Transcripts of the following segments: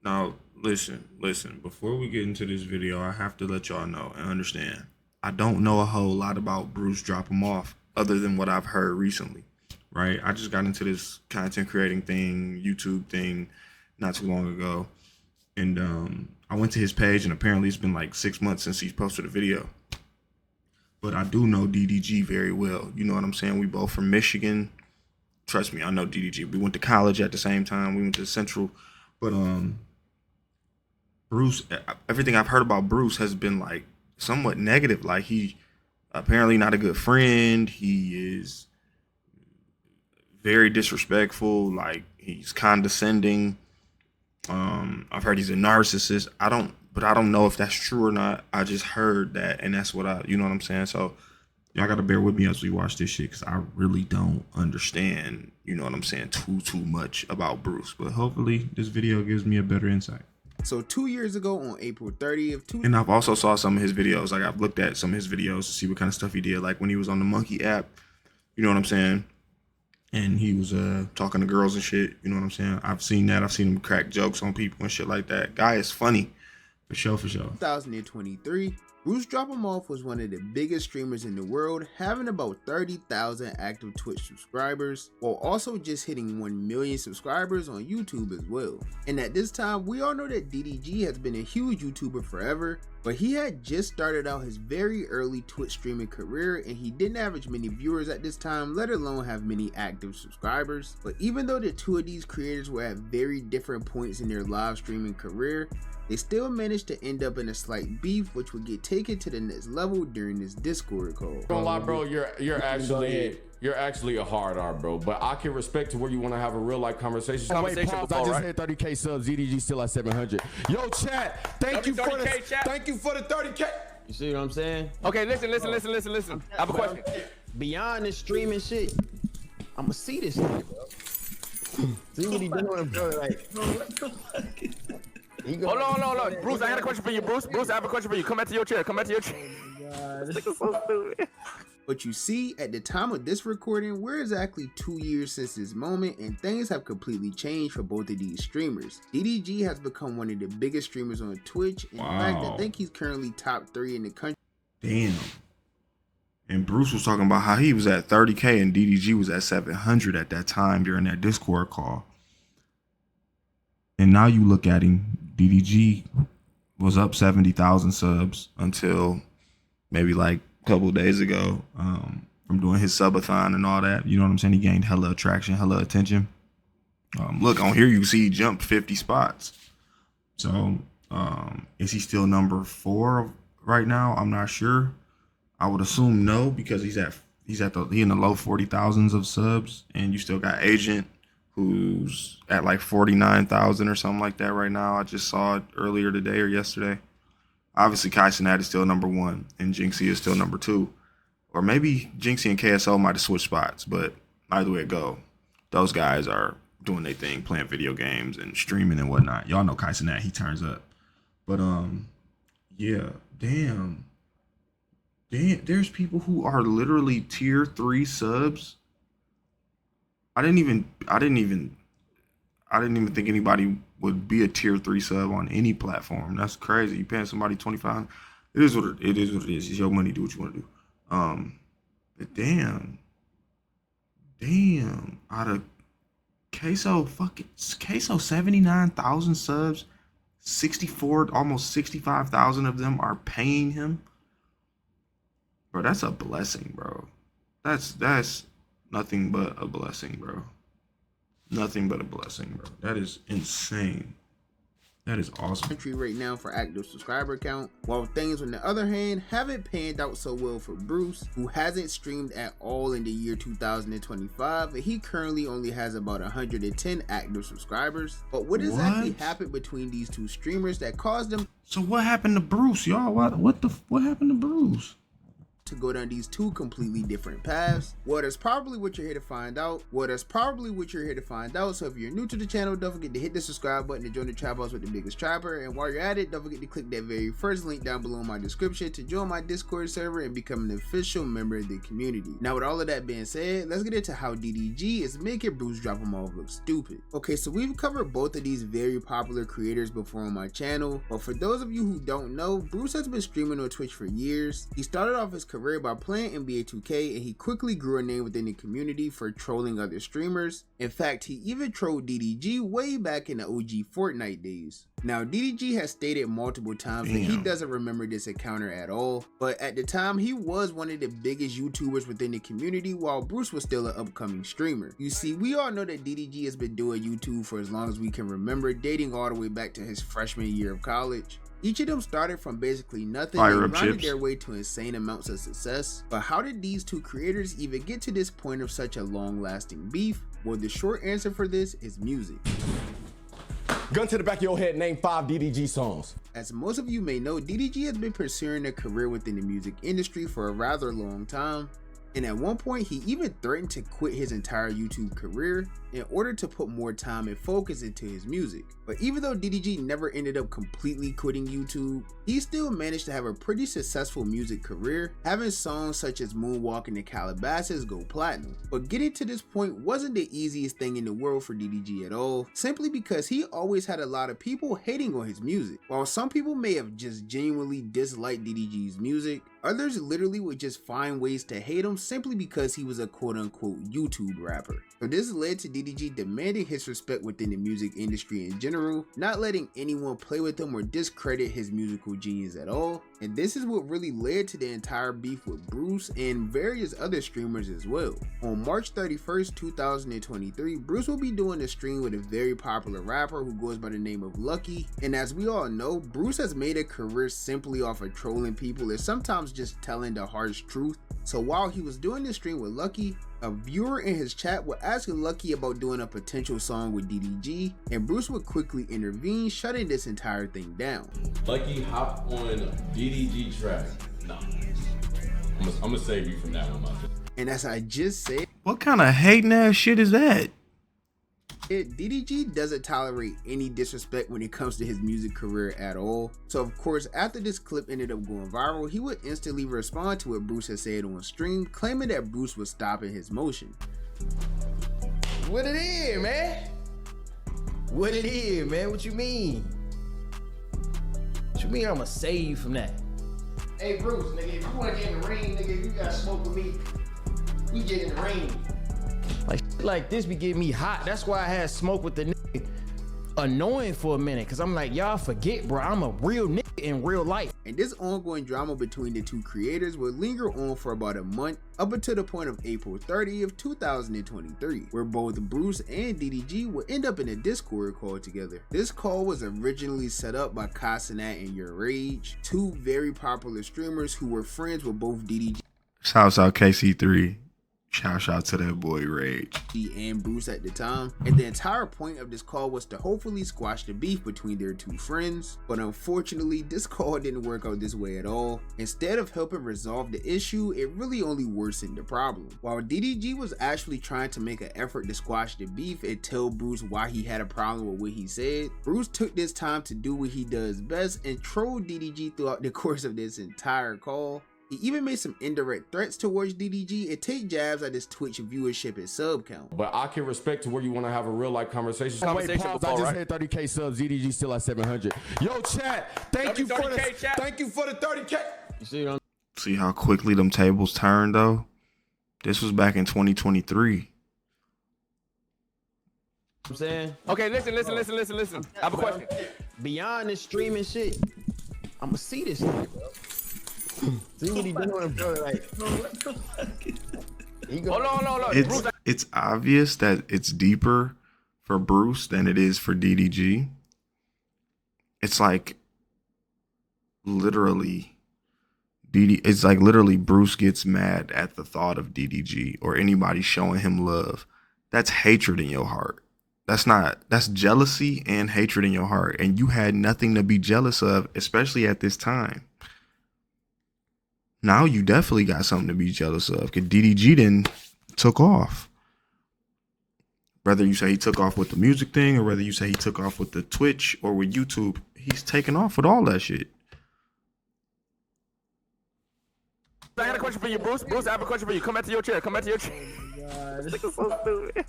Now, listen. Before we get into this video, I have to let y'all know and understand. I don't know a whole lot about Bruce Drop 'em Off other than what I've heard recently, right? I just got into this content creating thing, YouTube thing, not too long ago, and I went to his page, and apparently it's been like 6 months since he's posted a video. But I do know DDG very well. You know what I'm saying? We both from Michigan. Trust me, I know DDG. We went to college at the same time. We went to Central, but Bruce, everything I've heard about Bruce has been like somewhat negative. Like he apparently not a good friend. He is very disrespectful. Like he's condescending. I've heard he's a narcissist. But I don't know if that's true or not. I just heard that, and that's what you know what I'm saying. So y'all gotta bear with me as we watch this shit, because I really don't understand, you know what I'm saying, too much about Bruce. But hopefully this video gives me a better insight. So 2 years ago on April 30th, and I've also saw some of his videos. Like I've looked at some of his videos to see what kind of stuff he did. Like when he was on the Monkey app, you know what I'm saying? And he was talking to girls and shit, you know what I'm saying? I've seen that. I've seen him crack jokes on people and shit like that. Guy is funny. For sure. 2023, BruceDropEmOff was one of the biggest streamers in the world, having about 30,000 active Twitch subscribers, while also just hitting 1 million subscribers on YouTube as well. And at this time, we all know that DDG has been a huge YouTuber forever, but he had just started out his very early Twitch streaming career, and he didn't average many viewers at this time, let alone have many active subscribers. But even though the two of these creators were at very different points in their live streaming career, they still managed to end up in a slight beef, which would get taken to the next level during this Discord call. Don't lie, bro. You're actually a hard R, bro. But I can respect to where you want to have a real life conversation. I just hit 30K subs. DDG still at 700. Yo, chat. Thank you for the 30K. You see what I'm saying? Okay, listen. I have a question. Beyond this streaming shit, I'ma see this nigga, bro. See what he doing, bro. Like, Hold on. Bruce, I got a question for you, Bruce, I have a question for you. Come back to your chair. This nigga's so stupid. But you see, at the time of this recording, we're exactly 2 years since this moment, and things have completely changed for both of these streamers. DDG has become one of the biggest streamers on Twitch. In fact, I think he's currently top 3 in the country. Damn. And Bruce was talking about how he was at 30K and DDG was at 700 at that time during that Discord call. And now you look at him, DDG was up 70,000 subs until maybe like a couple of days ago, from doing his subathon and all that. You know what I'm saying? He gained hella attraction, hella attention. Look, on here you see he jumped 50 spots. So is he still number 4 right now? I'm not sure. I would assume no, because he in the low 40,000s of subs, and you still got Agent, who's at like 49,000 or something like that right now. I just saw it earlier today or yesterday. Obviously, Kai Cenat is still number 1, and Jinxie is still number 2. Or maybe Jinxie and KSO might have switched spots, but either way it go, those guys are doing their thing, playing video games and streaming and whatnot. Y'all know Kai Cenat, he turns up. But yeah, damn, there's people who are literally tier 3 subs. I didn't even think anybody would be a tier 3 sub on any platform. That's crazy. You paying somebody $25. It is what it is. It's your money. Do what you want to do. But damn. Out of Queso 79,000 subs, 64, almost 65,000 of them are paying him. Bro, that's a blessing, bro. That's nothing but a blessing, bro. Nothing but a blessing, bro. That is insane. That is awesome. Country right now for active subscriber count, while things on the other hand haven't panned out so well for Bruce, who hasn't streamed at all in the year 2025, and he currently only has about 110 active subscribers. But what exactly happened between these two streamers that caused them? So what happened to Bruce, y'all? What happened to Bruce? to go down these two completely different paths? Well, that's probably what you're here to find out. So if you're new to the channel, don't forget to hit the subscribe button to join the trap house with the biggest trapper. And while you're at it, don't forget to click that very first link down below in my description to join my Discord server and become an official member of the community. Now, with all of that being said, let's get into how DDG is making BruceDropEmOff look stupid. Okay, so we've covered both of these very popular creators before on my channel, but for those of you who don't know, Bruce has been streaming on Twitch for years. He started off his career by playing NBA 2K, and he quickly grew a name within the community for trolling other streamers. In fact, he even trolled DDG way back in the OG Fortnite days. Now, DDG has stated multiple times that he doesn't remember this encounter at all, but at the time he was one of the biggest YouTubers within the community while Bruce was still an upcoming streamer. You see, we all know that DDG has been doing YouTube for as long as we can remember, dating all the way back to his freshman year of college. Each of them started from basically nothing and rounded their way to insane amounts of success. But how did these two creators even get to this point of such a long-lasting beef? Well, the short answer for this is music. Gun to the back of your head, name 5 DDG songs. As most of you may know, DDG has been pursuing a career within the music industry for a rather long time. And at one point, he even threatened to quit his entire YouTube career in order to put more time and focus into his music. But even though DDG never ended up completely quitting YouTube, he still managed to have a pretty successful music career, having songs such as Moonwalk and the Calabasas go platinum. But getting to this point wasn't the easiest thing in the world for DDG at all, simply because he always had a lot of people hating on his music. While some people may have just genuinely disliked DDG's music, others literally would just find ways to hate him simply because he was a quote-unquote YouTube rapper. So this led to DDG demanding his respect within the music industry in general, not letting anyone play with him or discredit his musical genius at all. And this is what really led to the entire beef with Bruce and various other streamers as well. On March 31st, 2023, Bruce will be doing a stream with a very popular rapper who goes by the name of Lucky. And as we all know, Bruce has made a career simply off of trolling people and sometimes just telling the harsh truth. So while he was doing this stream with Lucky, a viewer in his chat would ask Lucky about doing a potential song with DDG, and Bruce would quickly intervene, shutting this entire thing down. Lucky, hop on DDG track. Nah, I'm gonna save you from that one, my friend. And as I just said, what kind of hating ass shit is that? DDG doesn't tolerate any disrespect when it comes to his music career at all. So of course, after this clip ended up going viral, he would instantly respond to what Bruce had said on stream, claiming that Bruce was stopping his motion. What it is, man? What it is, man? What you mean? What you mean I'ma save you from that? Hey Bruce, nigga, if you wanna get in the ring, nigga, you gotta smoke with me. We get in the ring. Like this be getting me hot. That's why I had smoke with the nigga annoying for a minute, cause I'm like, y'all forget, bro, I'm a real nigga in real life. And this ongoing drama between the two creators would linger on for about a month, up until the point of April 30th, 2023, where both Bruce and DDG would end up in a Discord call together. This call was originally set up by Casanat and Your Rage, two very popular streamers who were friends with both DDG. Shouts out KC3. Shout out to that boy Rage and Bruce at the time, and the entire point of this call was to hopefully squash the beef between their two friends. But unfortunately, this call didn't work out this way at all. Instead of helping resolve the issue, it really only worsened the problem. While DDG was actually trying to make an effort to squash the beef and tell Bruce why he had a problem with what he said, Bruce took this time to do what he does best and trolled DDG throughout the course of this entire call. He even made some indirect threats towards DDG and take jabs at his Twitch viewership and sub count. But I can respect to where you want to have a real life conversation. Wait, pause, I just hit 30K subs. DDG still at 700. Yo, chat, thank you for the 30K. You See how quickly them tables turned though? This was back in 2023. I'm saying? Okay, listen. I have a question. Beyond this streaming shit, I'ma see this nigga, bro. See what he doing, bro? Like, Hold on. It's obvious that it's deeper for Bruce than it is for DDG. It's like literally Bruce gets mad at the thought of DDG or anybody showing him love. That's hatred in your heart. That's jealousy and hatred in your heart. And you had nothing to be jealous of, especially at this time. Now you definitely got something to be jealous of, because DDG then took off. Whether you say he took off with the music thing, or whether you say he took off with the Twitch or with YouTube, he's taking off with all that shit. I got a question for you, Bruce. Bruce, I have a question for you. Come back to your chair. Come back to your chair. This nigga's so stupid.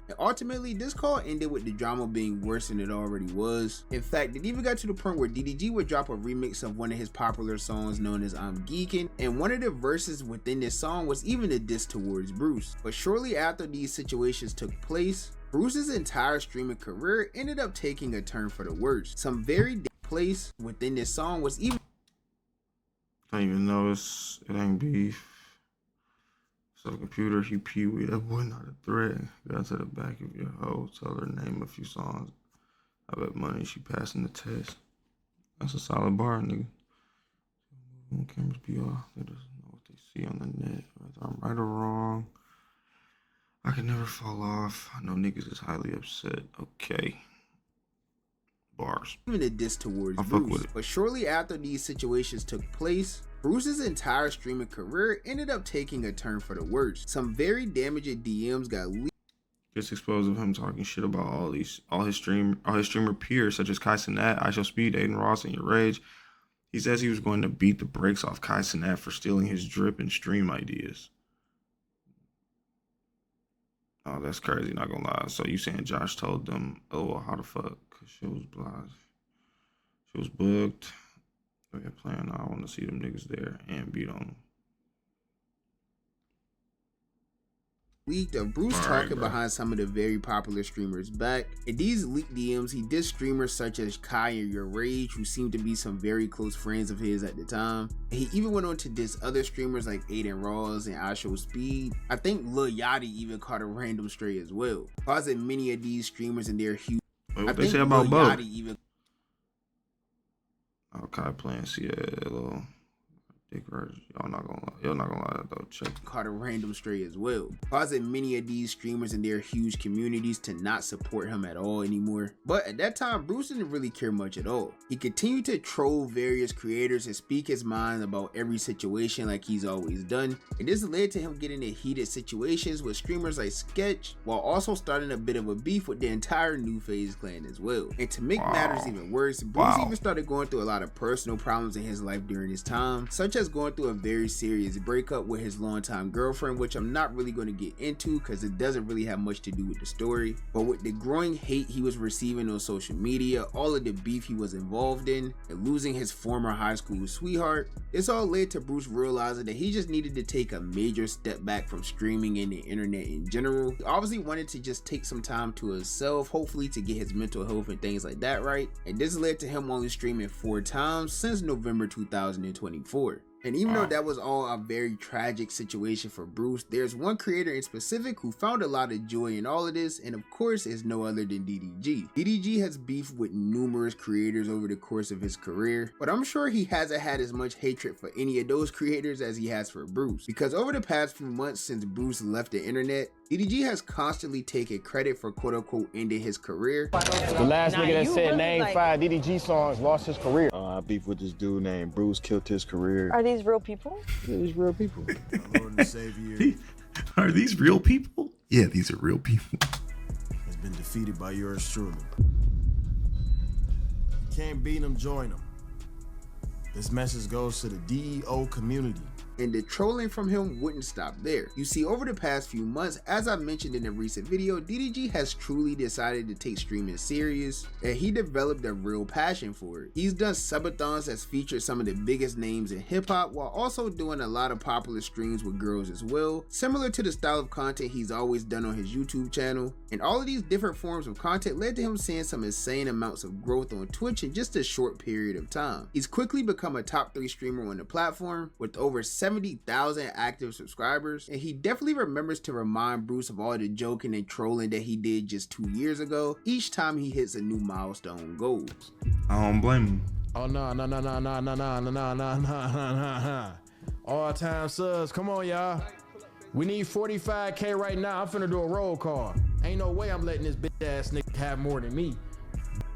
And ultimately, this call ended with the drama being worse than it already was. In fact, it even got to the point where DDG would drop a remix of one of his popular songs known as I'm Geekin', and one of the verses within this song was even a diss towards Bruce. But shortly after these situations took place, Bruce's entire streaming career ended up taking a turn for the worse. Some very place within this song was even I don't even know it ain't beef. So computer, he pee-wee, that boy not a threat. Got to the back of your hoe, tell her name a few songs. I bet money she passing the test. That's a solid bar, nigga. When cameras be off, they just know what they see on the net. Whether I'm right or wrong, I can never fall off. I know niggas is highly upset. Okay. Bars. even a diss towards Bruce. But shortly after these situations took place, Bruce's entire streaming career ended up taking a turn for the worse. Some very damaging DMs got leaked. Gets exposed of him talking shit about all his streamer peers such as Kai Cenat, IShowSpeed, Aiden Ross, and Your Rage. He says he was going to beat the brakes off Kai Cenat for stealing his drip and stream ideas. Oh, that's crazy, not gonna lie. So you saying Josh told them, oh, well, how the fuck? Cause she was blind. She was booked. They're playing. I want to see them niggas there and beat on them. Leaked of Bruce talking behind some of the very popular streamers back. In these leaked DMs, he dissed streamers such as Kai and Your Rage, who seemed to be some very close friends of his at the time. And he even went on to diss other streamers like Aiden Ross and IShowSpeed. I think Lil Yachty even caught a random stray as well, causing many of these streamers and their huge. What they say about both? Kai playing little dick right. Y'all not gonna lie though. Check. Caught a random stray as well, causing many of these streamers and their huge communities to not support him at all anymore. But at that time, Bruce didn't really care much at all. He continued to troll various creators and speak his mind about every situation like he's always done. And this led to him getting in heated situations with streamers like Sketch, while also starting a bit of a beef with the entire New Phase clan as well. And to make matters even worse, Bruce even started going through a lot of personal problems in his life during this time, such as going through a very serious breakup with his longtime girlfriend, which I'm not really going to get into because it doesn't really have much to do with the story. But with the growing hate he was receiving on social media, all of the beef he was involved in, and losing his former high school sweetheart, this all led to Bruce realizing that he just needed to take a major step back from streaming and the internet in general. He obviously wanted to just take some time to himself, hopefully to get his mental health and things like that right. And this led to him only streaming 4 times since November 2024. And even though that was all a very tragic situation for Bruce, there's one creator in specific who found a lot of joy in all of this, and of course is no other than DDG. DDG has beef with numerous creators over the course of his career, but I'm sure he hasn't had as much hatred for any of those creators as he has for Bruce, because over the past few months since Bruce left the internet, DDG has constantly taken credit for quote-unquote ending his career. The last nigga that said name 5 DDG songs lost his career. I beef with this dude named Bruce, killed his career. Are these real people? Yeah, these real people. Our Lord and Savior Are these real people? Yeah, these are real people. has been defeated by yours truly. Can't beat them, join them. This message goes to the DEO community. And the trolling from him wouldn't stop there. You see, over the past few months, as I mentioned in a recent video, DDG has truly decided to take streaming serious, and he developed a real passion for it. He's done subathons that's featured some of the biggest names in hip-hop, while also doing a lot of popular streams with girls as well, similar to the style of content he's always done on his YouTube channel. And all of these different forms of content led to him seeing some insane amounts of growth on Twitch in just a short period of time. He's quickly become a top 3 streamer on the platform with over 70,000 active subscribers, and he definitely remembers to remind Bruce of all the joking and trolling that he did just 2 years ago each time he hits a new milestone goal. I don't blame him. Oh no. All time subs, come on y'all. We need 45K right now. I'm finna do a roll call. Ain't no way I'm letting this bitch ass nigga have more than me.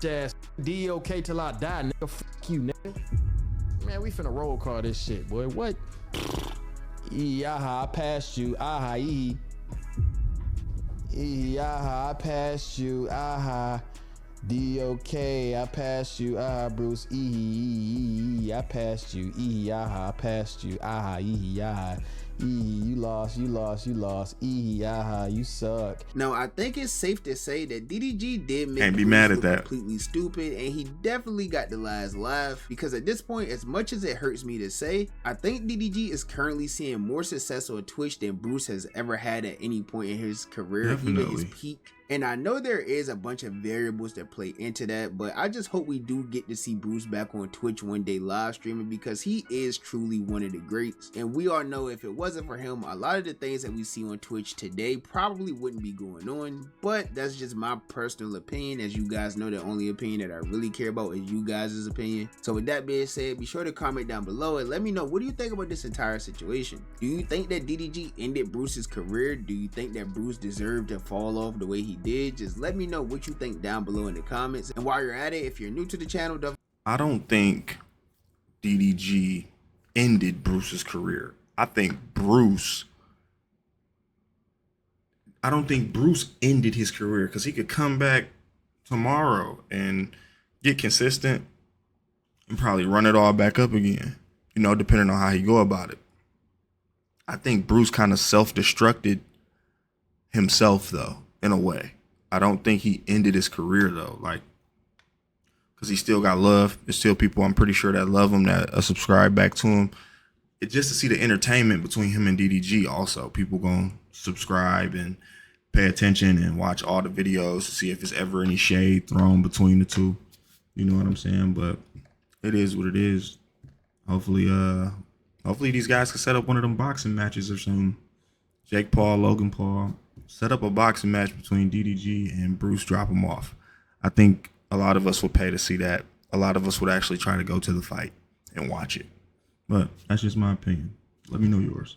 Bitch ass DOK till I die, nigga. Fuck you, nigga. Man, we finna roll call this shit, boy. What? Aha, I passed you. Aha, aha, I passed you. Aha. D-O-K, I passed you. Aha, Bruce. I passed you. Aha, I passed you. Aha, aha. You lost. Aha, you suck. Now, I think it's safe to say that DDG did make Can't be Bruce mad at look that. completely stupid, and he definitely got the last laugh, because at this point, as much as it hurts me to say, I think DDG is currently seeing more success on Twitch than Bruce has ever had at any point in his career, even his peak. And I know there is a bunch of variables that play into that, but I just hope we do get to see Bruce back on Twitch one day live streaming, because he is truly one of the greats. And we all know if it wasn't for him, a lot of the things that we see on Twitch today probably wouldn't be going on. But that's just my personal opinion. As you guys know, the only opinion that I really care about is you guys' opinion. So with that being said, be sure to comment down below and let me know, what do you think about this entire situation? Do you think that DDG ended Bruce's career? Do you think that Bruce deserved to fall off the way he did? Just let me know what you think down below in the comments. And while you're at it, if you're new to the channel, I don't think DDG ended Bruce's career. I don't think Bruce ended his career, because he could come back tomorrow and get consistent and probably run it all back up again, you know, depending on how he go about it. I think Bruce kind of self-destructed himself, though, in a way. I don't think he ended his career, though, like, because he still got love. There's still people, I'm pretty sure, that love him, that subscribe back to him. It's just to see the entertainment between him and DDG. Also, people gonna subscribe and pay attention and watch all the videos to see if there's ever any shade thrown between the two. You know what I'm saying? But it is what it is. Hopefully these guys can set up one of them boxing matches or something. Jake Paul, Logan Paul. Set up a boxing match between DDG and BruceDropEmOff. I think a lot of us would pay to see that. A lot of us would actually try to go to the fight and watch it. But that's just my opinion. Let me know yours.